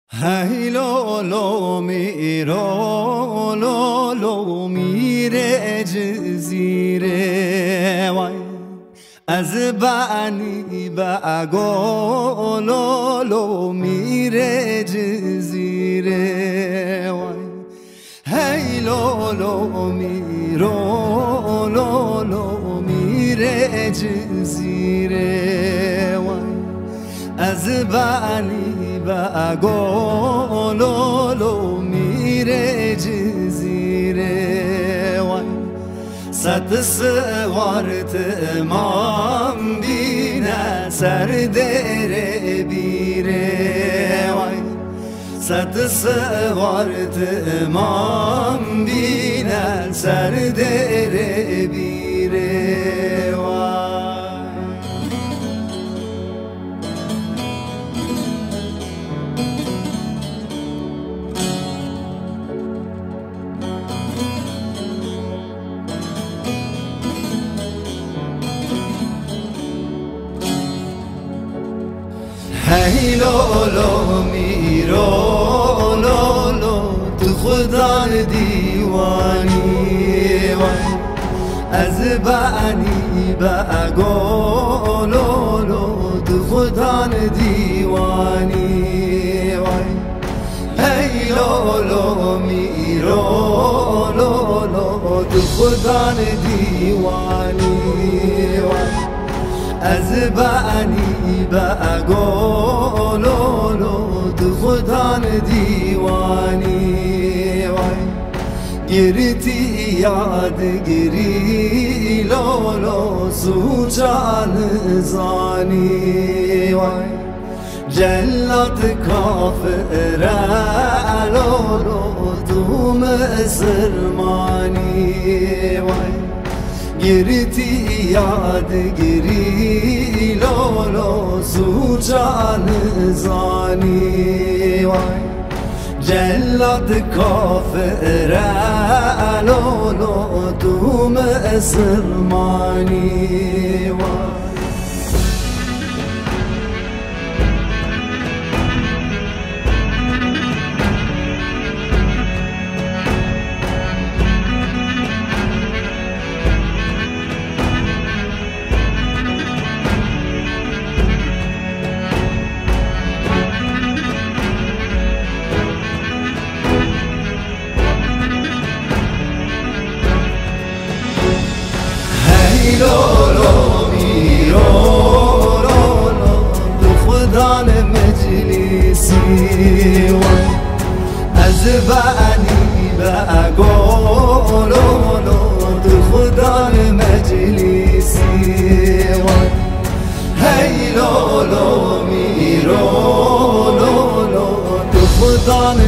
Hey lo lo miro lo lo mire jazire vay az bani ba go lo lo mire jazire vay hey lo lo miro lo lo mire jazire vay az bani با گلولو میره جزیره وای صد سوارت امام بینه سر دره بیره وای صد سوارت امام بینه سر دره بیره وای Hey lo lo miro lo lo tu khuda diwani vay az bani ba go lo lo tu khuda diwani vay hey lo lo miro lo lo tu khuda diwani vay از بانی با گلولو تو خودان دیوانی وای گرتی یاد گری لولو سوچان زانی وای جلت کافر لولو تو مسلمانی وای گرتی یاد گری لولو سوچان زانی وای جلد کافر لولو تو مسلمانی وای lo lo miro lo lo du khudan majlisi vay az bani ba go lo lo du khudan majlisi vay hey lo lo miro lo lo du khudan